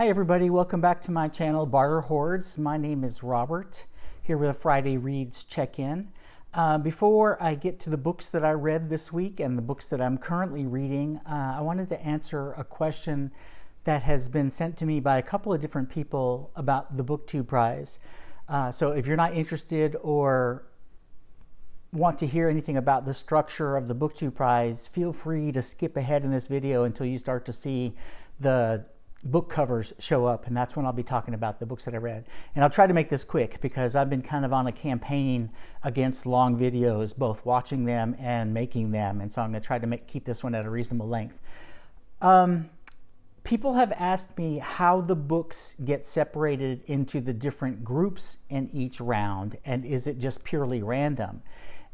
Hi everybody, welcome back to my channel, Barter Hordes. My name is Robert, here with a Friday Reads check-in. Before I get to the books that I read this week and the books that I'm currently reading, I wanted to answer a question that has been sent to me by a couple of different people about the BookTube Prize. So if you're not interested or want to hear anything about the structure of the BookTube Prize, feel free to skip ahead in this video until you start to see the book covers show up, and that's when I'll be talking about the books that I read. And I'll try to make this quick because I've been kind of on a campaign against long videos, both watching them and making them, and so I'm going to try to keep this one at a reasonable length. People have asked me how the books get separated into the different groups in each round, and is it just purely random?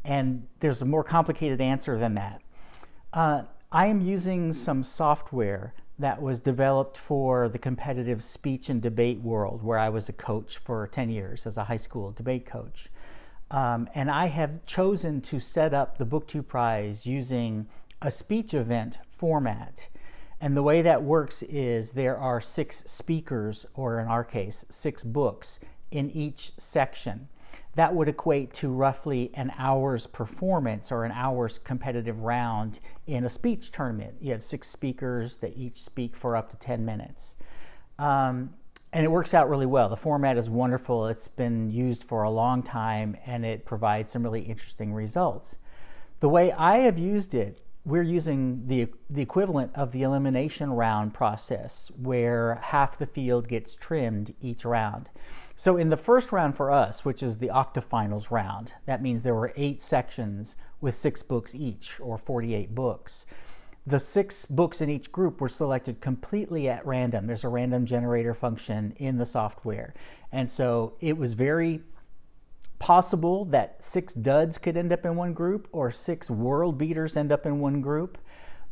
And there's a more complicated answer than that. I am using some software that was developed for the competitive speech and debate world, where I was a coach for 10 years as a high school debate coach. And I have chosen to set up the BookTube Prize using a speech event format. And the way that works is there are 6 speakers, or in our case, 6 books in each section. That would equate to roughly an hour's performance or an hour's competitive round in a speech tournament. You have 6 speakers that each speak for up to 10 minutes. And it works out really well. The format is wonderful. It's been used for a long time, and it provides some really interesting results. The way I have used it, we're using the equivalent of the elimination round process, where half the field gets trimmed each round. So in the first round for us, which is the octafinals round, that means there were 8 sections with 6 books each, or 48 books. The 6 books in each group were selected completely at random. There's a random generator function in the software. And so it was very possible that 6 duds could end up in one group, or 6 world beaters end up in one group.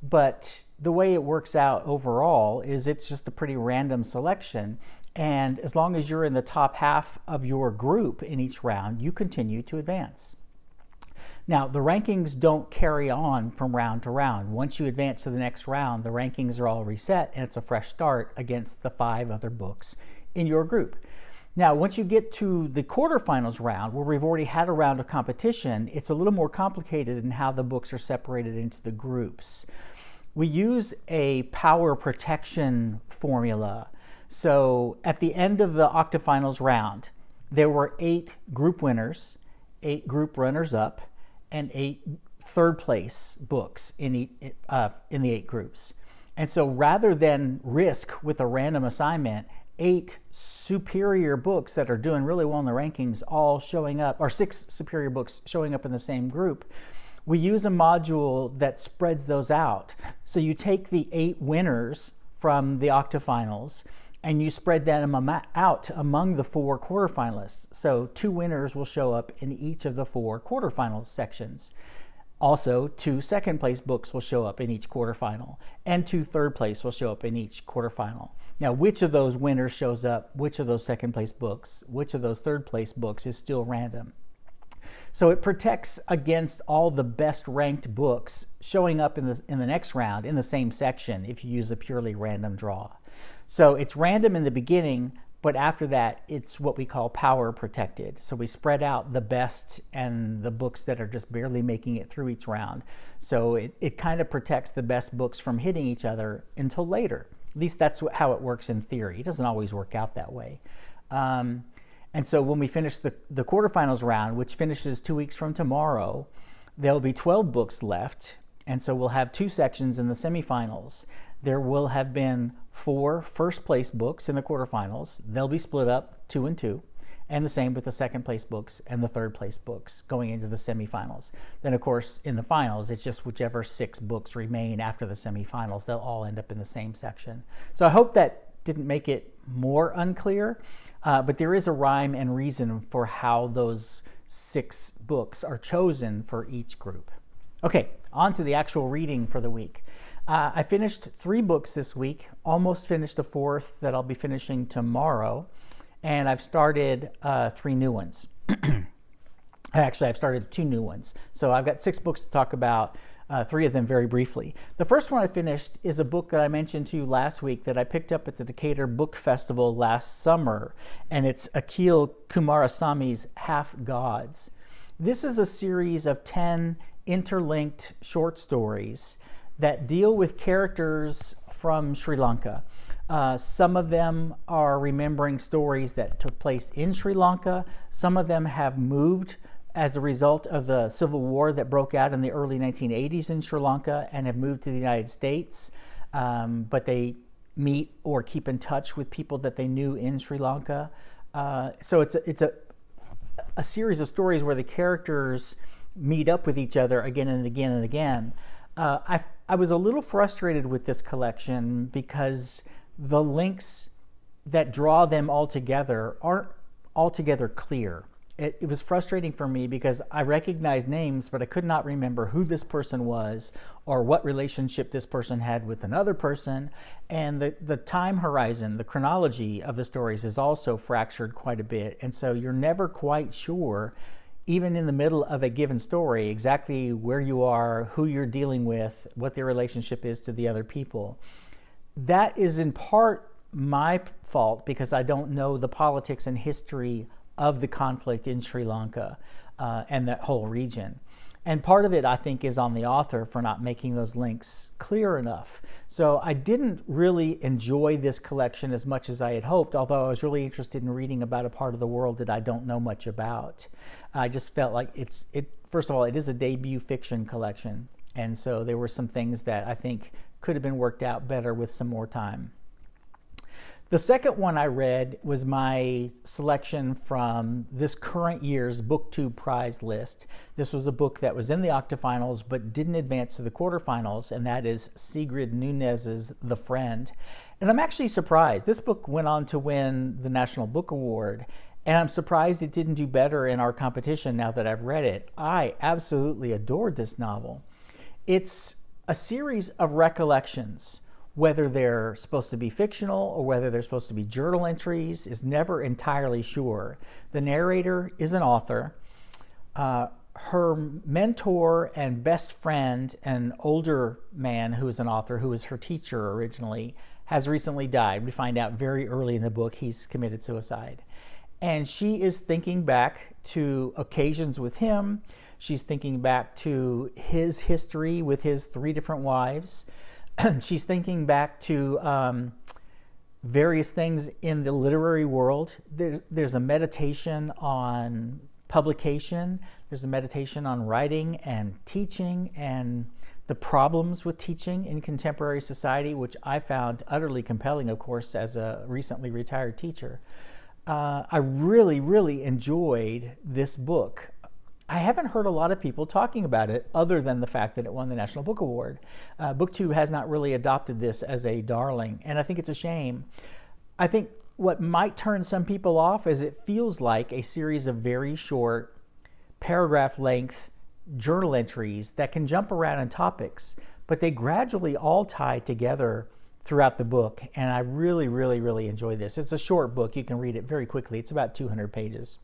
But the way it works out overall is it's just a pretty random selection. And as long as you're in the top half of your group in each round, you continue to advance. Now, the rankings don't carry on from round to round. Once you advance to the next round, the rankings are all reset, and it's a fresh start against the 5 other books in your group. Now, once you get to the quarterfinals round, where we've already had a round of competition, it's a little more complicated in how the books are separated into the groups. We use a power protection formula. So at the end of the octafinals round, there were 8 group winners, 8 group runners-up, and 8 third-place books in the 8 groups. And so rather than risk with a random assignment 8 superior books that are doing really well in the rankings all showing up, or 6 superior books showing up in the same group, we use a module that spreads those out. So you take the 8 winners from the octafinals and you spread them out among the 4 quarterfinalists. So 2 winners will show up in each of the 4 quarterfinals sections. Also, 2 second place books will show up in each quarterfinal, and 2 third place will show up in each quarterfinal. Now, which of those winners shows up, which of those second place books, which of those third place books is still random. So it protects against all the best ranked books showing up in the next round in the same section if you use a purely random draw. So it's random in the beginning, but after that, it's what we call power protected. So we spread out the best and the books that are just barely making it through each round. So it kind of protects the best books from hitting each other until later. At least that's how it works in theory. It doesn't always work out that way. And so when we finish the quarterfinals round, which finishes 2 weeks from tomorrow, there'll be 12 books left. And so we'll have 2 sections in the semifinals. There will have been 4 first place books in the quarterfinals. They'll be split up 2 and 2. And the same with the second place books and the third place books going into the semifinals. Then, of course, in the finals, it's just whichever 6 books remain after the semifinals. They'll all end up in the same section. So I hope that didn't make it more unclear, but there is a rhyme and reason for how those 6 books are chosen for each group. Okay, on to the actual reading for the week. I finished 3 books this week, almost finished a 4th that I'll be finishing tomorrow, and I've started 3 new ones. Actually, I've started 2 new ones. So I've got 6 books to talk about, 3 of them very briefly. The first one I finished is a book that I mentioned to you last week that I picked up at the Decatur Book Festival last summer, and it's Akil Kumarasamy's Half Gods. This is a series of 10 interlinked short stories that deal with characters from Sri Lanka. Some of them are remembering stories that took place in Sri Lanka. Some of them have moved as a result of the civil war that broke out in the early 1980s in Sri Lanka and have moved to the United States, but they meet or keep in touch with people that they knew in Sri Lanka. So it's a series of stories where the characters meet up with each other again and again and again. I was a little frustrated with this collection because the links that draw them all together aren't altogether clear. It was frustrating for me because I recognized names, but I could not remember who this person was or what relationship this person had with another person. And the time horizon, the chronology of the stories is also fractured quite a bit. And so you're never quite sure, even in the middle of a given story, exactly where you are, who you're dealing with, what their relationship is to the other people. That is in part my fault because I don't know the politics and history of the conflict in Sri Lanka and that whole region. And part of it, I think, is on the author for not making those links clear enough. So I didn't really enjoy this collection as much as I had hoped, although I was really interested in reading about a part of the world that I don't know much about. I just felt like first of all, it is a debut fiction collection. And so there were some things that I think could have been worked out better with some more time. The second one I read was my selection from this current year's BookTube Prize list. This was a book that was in the octafinals but didn't advance to the quarterfinals, and that is Sigrid Nunez's The Friend. And I'm actually surprised. This book went on to win the National Book Award, and I'm surprised it didn't do better in our competition now that I've read it. I absolutely adored this novel. It's a series of recollections. Whether they're supposed to be fictional or whether they're supposed to be journal entries is never entirely sure. The narrator is an author. Her mentor and best friend, an older man who is an author, who was her teacher originally, has recently died. We find out very early in the book he's committed suicide. And she is thinking back to occasions with him. She's thinking back to his history with his 3 different wives. She's thinking back to various things in the literary world. There's a meditation on publication. There's a meditation on writing and teaching and the problems with teaching in contemporary society, which I found utterly compelling, of course, as a recently retired teacher. I really, really enjoyed this book. I haven't heard a lot of people talking about it other than the fact that it won the National Book Award. BookTube has not really adopted this as a darling, and I think it's a shame. I think what might turn some people off is it feels like a series of very short, paragraph-length journal entries that can jump around in topics, but they gradually all tie together throughout the book, and I really, really, really enjoy this. It's a short book. You can read it very quickly. It's about 200 pages.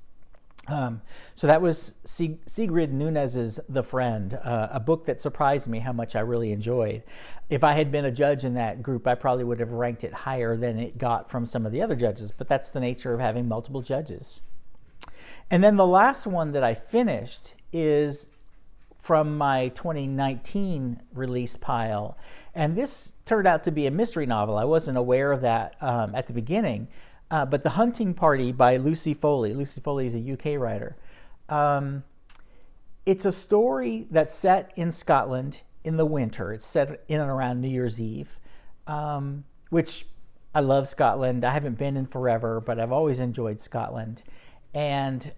So that was Sigrid Nunez's The Friend, a book that surprised me how much I really enjoyed. If I had been a judge in that group, I probably would have ranked it higher than it got from some of the other judges, but that's the nature of having multiple judges. And then the last one that I finished is from my 2019 release pile, and this turned out to be a mystery novel. I wasn't aware of that at the beginning. But The Hunting Party by Lucy Foley. Lucy Foley is a UK writer. It's a story that's set in Scotland in the winter. It's set in and around New Year's Eve, which I love Scotland. I haven't been in forever, but I've always enjoyed Scotland. And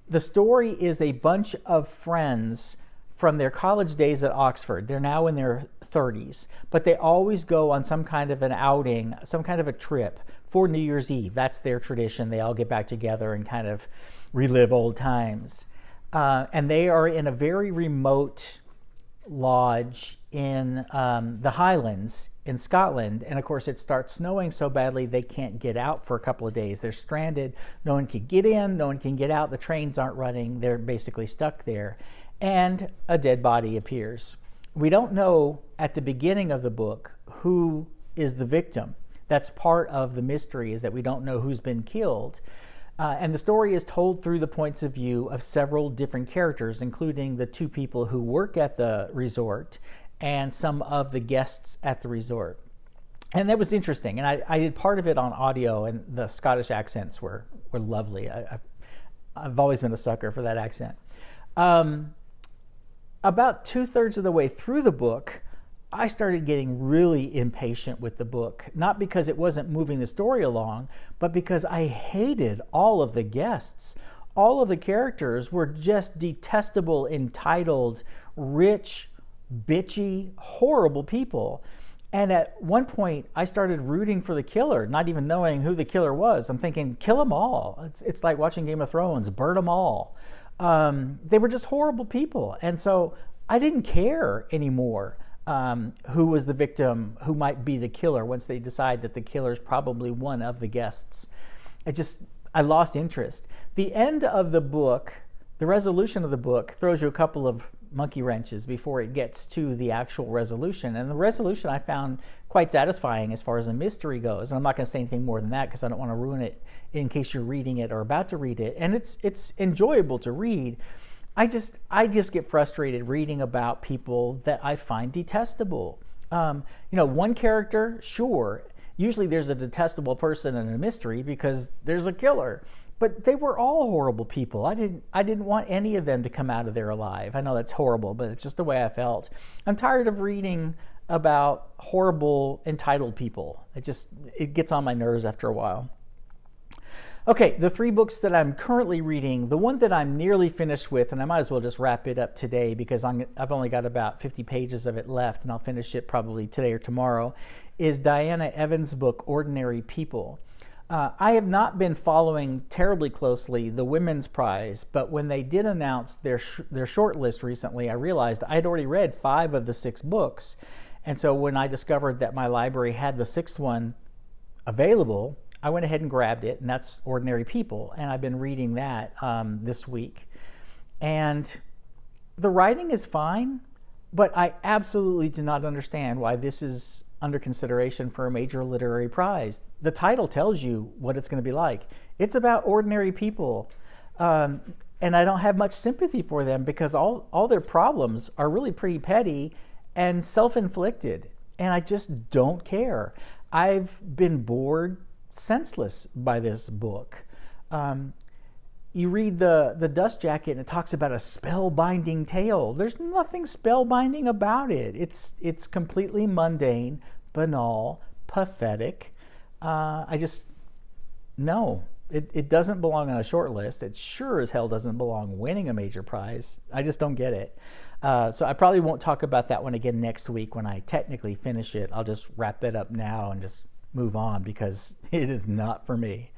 the story is a bunch of friends from their college days at Oxford. They're now in their 30s, but they always go on some kind of an outing, some kind of a trip for New Year's Eve. That's their tradition. They all get back together and kind of relive old times. And they are in a very remote lodge in the Highlands in Scotland. And of course, it starts snowing so badly they can't get out for a couple of days. They're stranded. No one can get in. No one can get out. The trains aren't running. They're basically stuck there. And a dead body appears. We don't know at the beginning of the book who is the victim. That's part of the mystery, is that we don't know who's been killed. And the story is told through the points of view of several different characters, including the two people who work at the resort and some of the guests at the resort. And that was interesting. And I did part of it on audio, and the Scottish accents were lovely. I've always been a sucker for that accent. About 2/3 of the way through the book, I started getting really impatient with the book, not because it wasn't moving the story along, but because I hated all of the guests. All of the characters were just detestable, entitled, rich, bitchy, horrible people. And at one point, I started rooting for the killer, not even knowing who the killer was. I'm thinking, kill them all. It's like watching Game of Thrones, burn them all. They were just horrible people. And so I didn't care anymore who was the victim, who might be the killer, once they decide that the killer is probably one of the guests. I lost interest. The end of the book, the resolution of the book, throws you a couple of monkey wrenches before it gets to the actual resolution. And the resolution I found quite satisfying as far as the mystery goes. And I'm not going to say anything more than that because I don't want to ruin it in case you're reading it or about to read it. And it's enjoyable to read. I just get frustrated reading about people that I find detestable. One character, sure. Usually there's a detestable person in a mystery because there's a killer. But they were all horrible people. I didn't want any of them to come out of there alive. I know that's horrible, but it's just the way I felt. I'm tired of reading about horrible, entitled people. It gets on my nerves after a while. Okay, the 3 books that I'm currently reading, the one that I'm nearly finished with, and I might as well just wrap it up today because I've only got about 50 pages of it left, and I'll finish it probably today or tomorrow, is Diana Evans' book, Ordinary People. I have not been following terribly closely the Women's Prize, but when they did announce their short list recently, I realized I had already read 5 of the 6 books. And so when I discovered that my library had the 6th one available, I went ahead and grabbed it, and that's Ordinary People. And I've been reading that this week. And the writing is fine, but I absolutely do not understand why this is under consideration for a major literary prize. The title tells you what it's going to be like. It's about ordinary people. And I don't have much sympathy for them because all their problems are really pretty petty and self-inflicted. And I just don't care. I've been bored senseless by this book. You read the Dust Jacket and it talks about a spellbinding tale. There's nothing spellbinding about it. It's completely mundane, banal, pathetic. No. It doesn't belong on a short list. It sure as hell doesn't belong winning a major prize. I just don't get it. So I probably won't talk about that one again next week when I technically finish it. I'll just wrap that up now and just move on because it is not for me.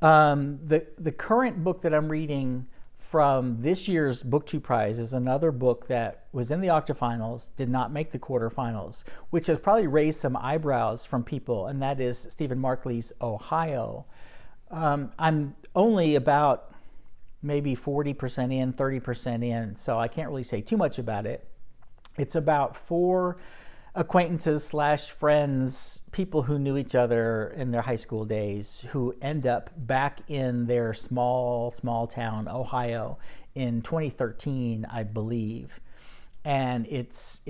The current book that I'm reading from this year's BookTube Prize is another book that was in the octafinals, did not make the quarterfinals, which has probably raised some eyebrows from people, and that is Stephen Markley's Ohio. I'm only about maybe 40% in, 30% in, so I can't really say too much about it. It's about 4 acquaintances / friends, people who knew each other in their high school days, who end up back in their small town, Ohio, in 2013, I believe. And it's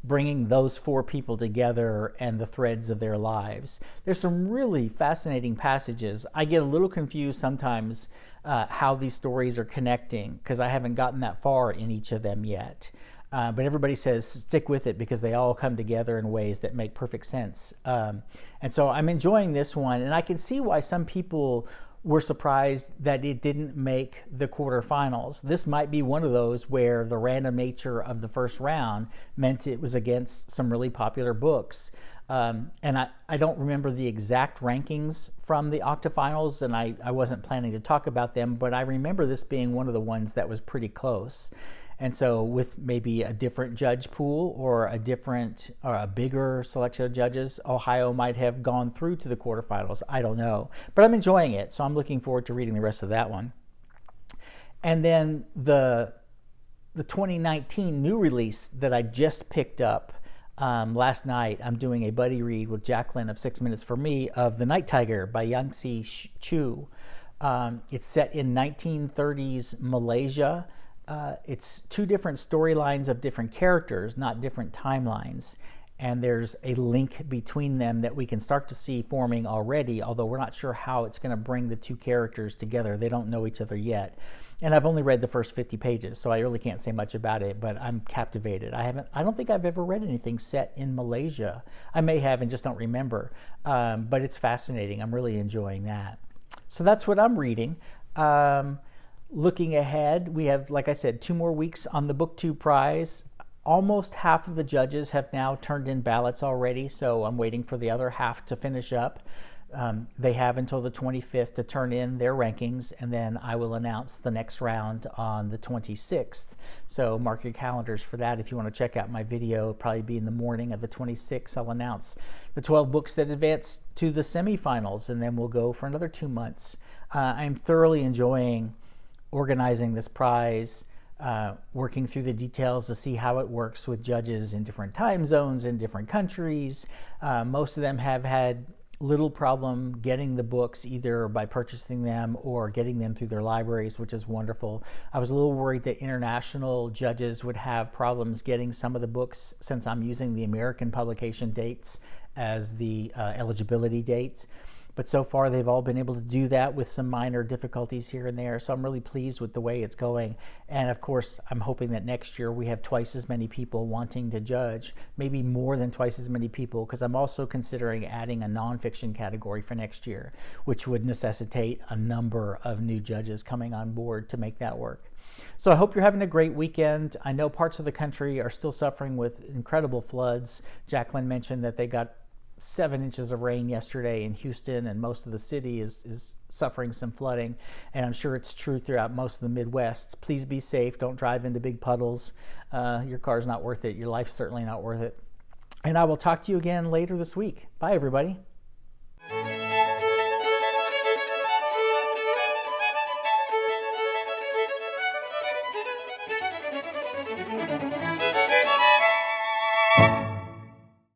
bringing those 4 people together and the threads of their lives. There's some really fascinating passages. I get a little confused sometimes how these stories are connecting because I haven't gotten that far in each of them yet. But everybody says stick with it because they all come together in ways that make perfect sense. And so I'm enjoying this one, and I can see why some people were surprised that it didn't make the quarterfinals. This might be one of those where the random nature of the first round meant it was against some really popular books. And I don't remember the exact rankings from the octafinals, and I wasn't planning to talk about them, but I remember this being one of the ones that was pretty close. And so with maybe a different judge pool or a bigger selection of judges, Ohio might have gone through to the quarterfinals. I don't know, but I'm enjoying it. So I'm looking forward to reading the rest of that one. And then the 2019 new release that I just picked up last night, I'm doing a buddy read with Jacqueline of 6 Minutes for Me of The Night Tiger by Yangsze Choo. It's set in 1930s Malaysia. It's two different storylines of different characters, not different timelines. And there's a link between them that we can start to see forming already, although we're not sure how it's going to bring the two characters together. They don't know each other yet. And I've only read the first 50 pages, so I really can't say much about it, but I'm captivated. I don't think I've ever read anything set in Malaysia. I may have and just don't remember, but it's fascinating. I'm really enjoying that. So that's what I'm reading. Looking ahead, we have, like I said, 2 more weeks on the BookTube Prize. Almost half of the judges have now turned in ballots already, so I'm waiting for the other half to finish up. They have until the 25th to turn in their rankings, and then I will announce the next round on the 26th. So mark your calendars for that. If you want to check out my video, it'll probably be in the morning of the 26th. I'll announce the 12 books that advance to the semifinals, and then we'll go for another 2 months. I'm thoroughly enjoying organizing this prize, working through the details to see how it works with judges in different time zones in different countries. Most of them have had little problem getting the books either by purchasing them or getting them through their libraries, which is wonderful. I was a little worried that international judges would have problems getting some of the books since I'm using the American publication dates as the eligibility dates. But so far, they've all been able to do that with some minor difficulties here and there. So I'm really pleased with the way it's going. And of course, I'm hoping that next year we have twice as many people wanting to judge, maybe more than twice as many people, because I'm also considering adding a nonfiction category for next year, which would necessitate a number of new judges coming on board to make that work. So I hope you're having a great weekend. I know parts of the country are still suffering with incredible floods. Jacqueline mentioned that they got 7 inches of rain yesterday in Houston, and most of the city is suffering some flooding, and I'm sure it's true throughout most of the Midwest. Please be safe. Don't drive into big puddles. Your car's not worth it. Your life's certainly not worth it. And I will talk to you again later this week. Bye, everybody.